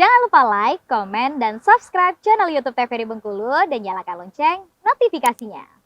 Jangan lupa like, komen, dan subscribe channel YouTube TVRI Bengkulu dan nyalakan lonceng notifikasinya.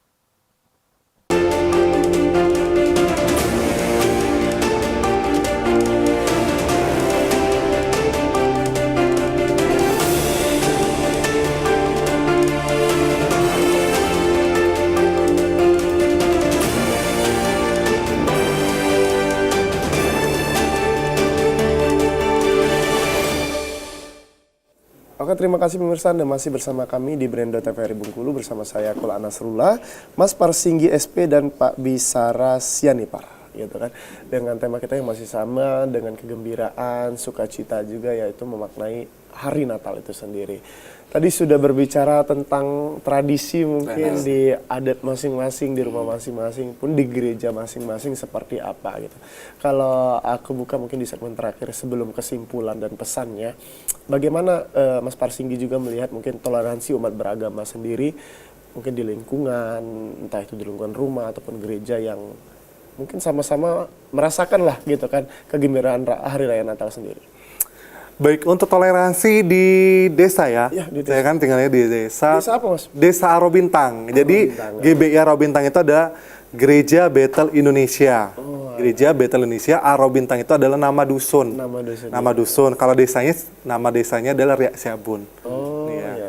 Oke, terima kasih pemirsa, Anda masih bersama kami di Brendo TVRI Bengkulu bersama saya Kula Nasrullah, Mas Parsinggi SP dan Pak Bisara Sianipar, gitu kan. Dengan tema kita yang masih sama, dengan kegembiraan, sukacita juga, yaitu memaknai hari Natal itu sendiri. Tadi sudah berbicara tentang tradisi mungkin di adat masing-masing, di rumah masing-masing, pun di gereja masing-masing seperti apa gitu. Kalau aku buka mungkin di segmen terakhir sebelum kesimpulan dan pesannya, bagaimana Mas Parsinggi juga melihat mungkin toleransi umat beragama sendiri, mungkin di lingkungan, entah itu di lingkungan rumah ataupun gereja yang mungkin sama-sama merasakan lah gitu kan kegembiraan hari raya Natal sendiri. Baik, untuk toleransi di desa ya, di desa. Saya kan tinggalnya di desa. Desa apa, Mas? Desa Arobintang. Jadi GBI Arobintang itu ada Gereja Bethel Indonesia. Gereja Bethel Indonesia, Arobintang itu adalah nama dusun. Nama dusun. Kalau desanya, nama desanya adalah Riak Siabun.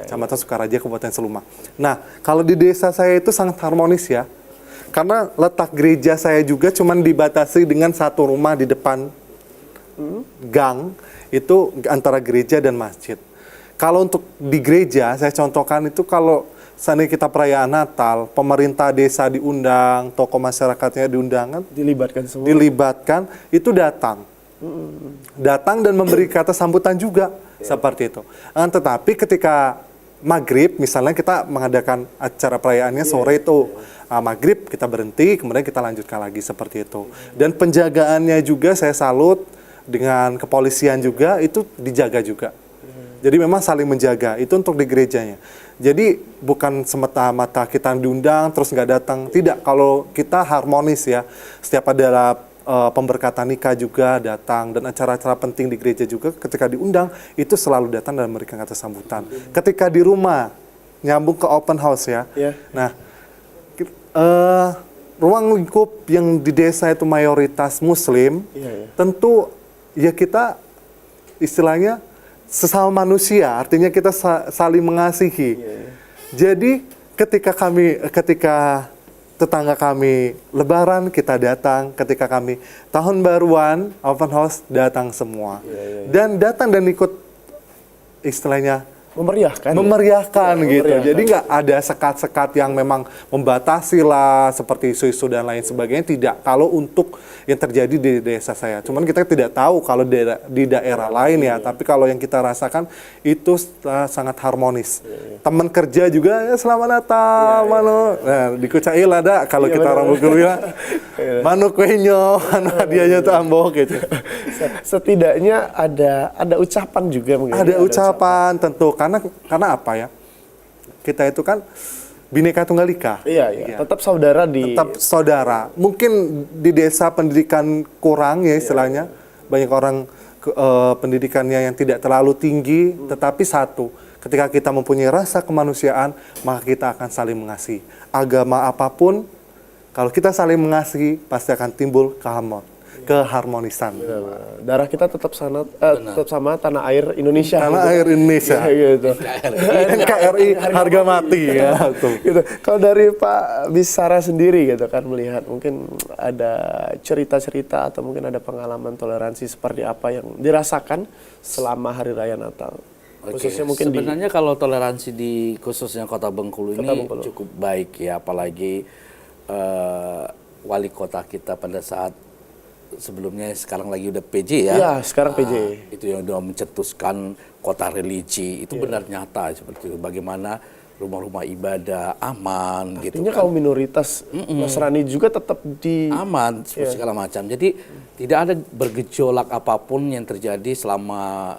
Kecamatan Sukaraja, Kabupaten Seluma. Nah, kalau di desa saya itu sangat harmonis ya. Karena letak gereja saya juga cuma dibatasi dengan satu rumah di depan gang, itu antara gereja dan masjid. Kalau untuk di gereja, saya contohkan itu kalau seandainya kita perayaan Natal, pemerintah desa diundang, tokoh masyarakatnya diundang, Dilibatkan semua. Dilibatkan, itu datang. Datang dan memberi kata sambutan juga, seperti itu. Tetapi ketika maghrib, misalnya kita mengadakan acara perayaannya sore itu, maghrib kita berhenti, kemudian kita lanjutkan lagi seperti itu. Dan penjagaannya juga saya salut, dengan kepolisian juga itu dijaga juga. Jadi memang saling menjaga, itu untuk di gerejanya. Jadi bukan semata-mata kita diundang terus nggak datang, tidak. Kalau kita harmonis ya, setiap ada pemberkatan nikah juga datang, dan acara-acara penting di gereja juga ketika diundang itu selalu datang dan memberikan kata sambutan. Ketika di rumah nyambung ke open house ya. Nah, ruang lingkup yang di desa itu mayoritas Muslim, tentu ya kita istilahnya sesama manusia, artinya kita saling mengasihi. Jadi ketika tetangga kami Lebaran kita datang, ketika kami tahun baruan open house datang semua, dan datang dan ikut istilahnya memeriahkan gitu. Jadi nggak ada sekat-sekat yang memang membatasi lah seperti isu-isu dan lain sebagainya, tidak. Kalau untuk yang terjadi di desa saya, cuman kita tidak tahu kalau di daerah lain ya. Tapi kalau yang kita rasakan itu sangat harmonis. Teman kerja juga ya selamat Natal, mano. Nah, di Kucail ada kalau kita orang Bengkulu ya, mano kuenya, mano hadiahnya tuh ambok gitu. Setidaknya ada ucapan juga mungkin. Ada ucapan tentu. Karena apa ya? Kita itu kan Bhinneka Tunggal Ika. Iya. Tetap saudara Tetap saudara. Mungkin di desa pendidikan kurang ya istilahnya. Banyak orang pendidikannya yang tidak terlalu tinggi, tetapi satu, ketika kita mempunyai rasa kemanusiaan, maka kita akan saling mengasihi. Agama apapun, kalau kita saling mengasihi, pasti akan timbul keharmonisan. Darah kita tetap sama tanah air Indonesia. Tanah air Indonesia. Gitu. NKRI harga mati ya. Gitu. Kalau dari Pak Bisara sendiri gitu kan melihat mungkin ada cerita-cerita atau mungkin ada pengalaman toleransi seperti apa yang dirasakan selama hari raya Natal. Khususnya mungkin sebenarnya kalau toleransi di khususnya Kota Bengkulu ini cukup baik ya, apalagi wali kota kita pada saat sebelumnya sekarang lagi udah PJ ya. Iya, sekarang PJ. Itu yang udah mencetuskan kota religi, itu benar nyata seperti itu. Bagaimana rumah-rumah ibadah aman gitu. Artinya kaum minoritas Nasrani juga tetap aman segala macam. Jadi tidak ada bergejolak apapun yang terjadi selama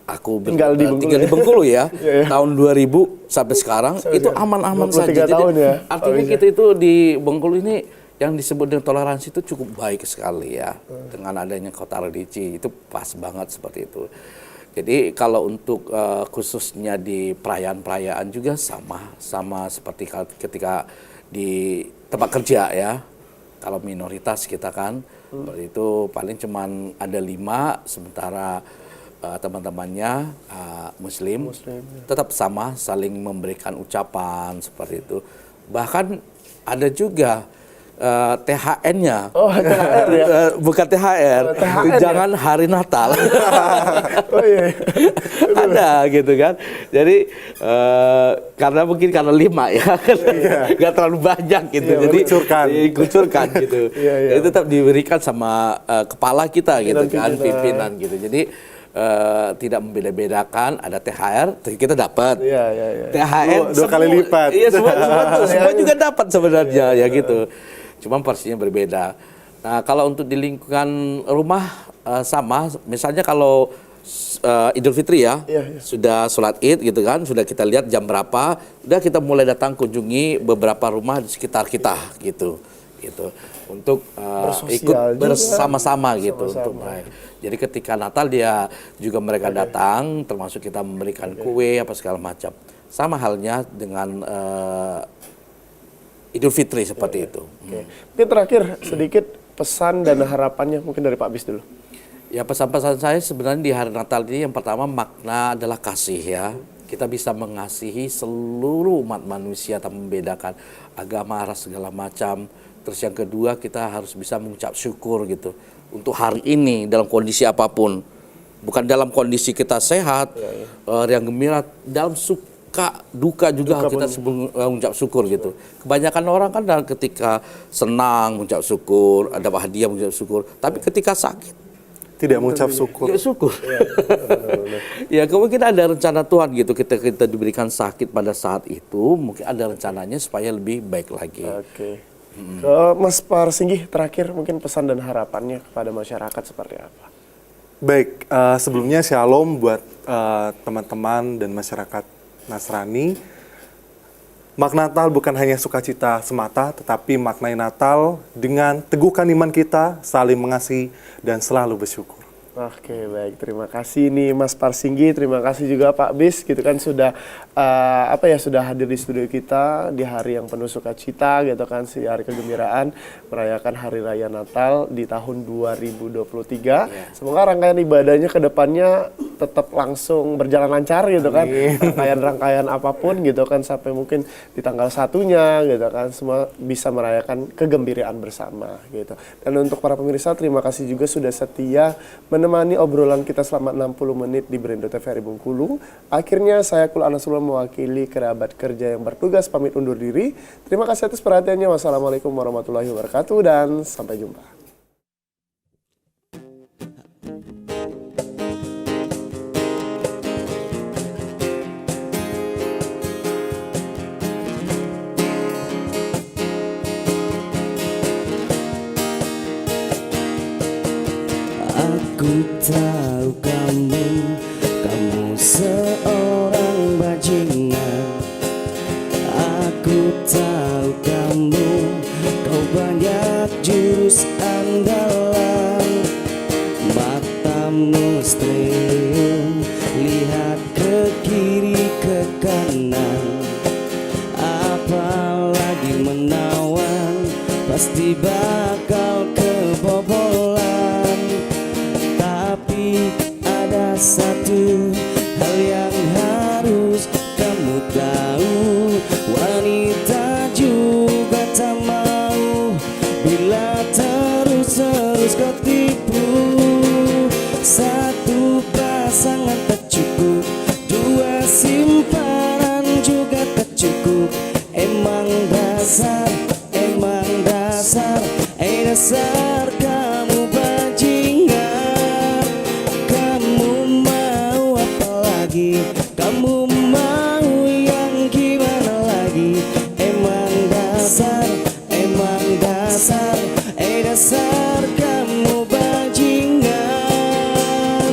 aku tinggal di Bengkulu ya. Tahun 2000 sampai sekarang itu aman-aman saja. Jadi artinya kita itu di Bengkulu ini yang disebut dengan toleransi itu cukup baik sekali ya. Dengan adanya kota religi itu pas banget seperti itu. Jadi kalau untuk khususnya di perayaan-perayaan juga sama seperti ketika di tempat kerja ya. Kalau minoritas kita kan seperti itu paling cuman ada 5, sementara teman-temannya Muslim tetap sama, saling memberikan ucapan seperti itu. Bahkan ada juga THR-nya. Oh, THR ya? Bukan THR, jangan hari Natal. Oh iya. Ada gitu kan. Jadi karena mungkin karena 5 ya, nggak terlalu banyak gitu. Jadi dikucurkan gitu. Itu tetap diberikan sama kepala kita gitu kan, pimpinan gitu. Jadi tidak membeda-bedakan, ada THR kita dapat. THR dua kali lipat. Iya, semua juga dapat sebenarnya ya gitu. Cuma porsinya berbeda. Nah, kalau untuk di lingkungan rumah sama, misalnya kalau Idul Fitri ya, sudah sholat Id gitu kan, sudah kita lihat jam berapa, udah kita mulai datang kunjungi beberapa rumah di sekitar kita gitu. Untuk ikut bersama-sama gitu untuk mereka. Jadi ketika Natal dia juga mereka datang, termasuk kita memberikan kue apa segala macam. Sama halnya dengan Idul Fitri seperti itu. Mungkin terakhir sedikit pesan dan harapannya mungkin dari Pak Bis dulu. Ya, pesan-pesan saya sebenarnya di hari Natal ini yang pertama makna adalah kasih ya. Kita bisa mengasihi seluruh umat manusia tanpa membedakan agama, ras segala macam. Terus yang kedua kita harus bisa mengucap syukur gitu untuk hari ini dalam kondisi apapun. Bukan dalam kondisi kita sehat, yang gembira, dalam suka duka juga kita mengucap syukur gitu. Kebanyakan orang kan ketika senang mengucap syukur, ada hadiah mengucap syukur, tapi ketika sakit tidak mengucap syukur. Ya syukur. Ya mungkin ada rencana Tuhan gitu, kita diberikan sakit pada saat itu, mungkin ada rencananya supaya lebih baik lagi. Mas Parsinggi terakhir mungkin pesan dan harapannya kepada masyarakat seperti apa? Baik, sebelumnya shalom buat teman-teman dan masyarakat Nasrani. Makna Natal bukan hanya sukacita semata, tetapi maknai Natal dengan teguhkan iman kita, saling mengasihi, dan selalu bersyukur. Oke, baik, terima kasih nih Mas Parsinggi, terima kasih juga Pak Bis gitu kan sudah sudah hadir di studio kita di hari yang penuh sukacita gitu kan, si hari kegembiraan merayakan hari raya Natal di tahun 2023. Semoga rangkaian ibadahnya ke depannya tetap langsung berjalan lancar gitu kan. Rangkaian apapun gitu kan sampai mungkin di tanggal 1-nya gitu kan semua bisa merayakan kegembiraan bersama gitu. Dan untuk para pemirsa terima kasih juga sudah setia menemani obrolan kita selama 60 menit di Brendo TVRI Bengkulu. Akhirnya saya Kul Anasullah mewakili kerabat kerja yang bertugas pamit undur diri. Terima kasih atas perhatiannya. Wassalamualaikum warahmatullahi wabarakatuh dan sampai jumpa. Aku tahu kamu seorang bajingan. Aku tahu kau banyak jurus andalan. Matamu straying, lihat ke kiri ke kanan. Apalagi menawan, pasti bakal kebobolan. Tapi ada satu hal yang harus kamu tahu, wanita juga tak mau bila terus kau tipu. Satu pasangan tak cukup, dua simpanan juga tak cukup. Emang dasar kamu bajingan. Kamu mau apa lagi? Kamu mau yang gimana lagi? Emang dasar kamu bajingan.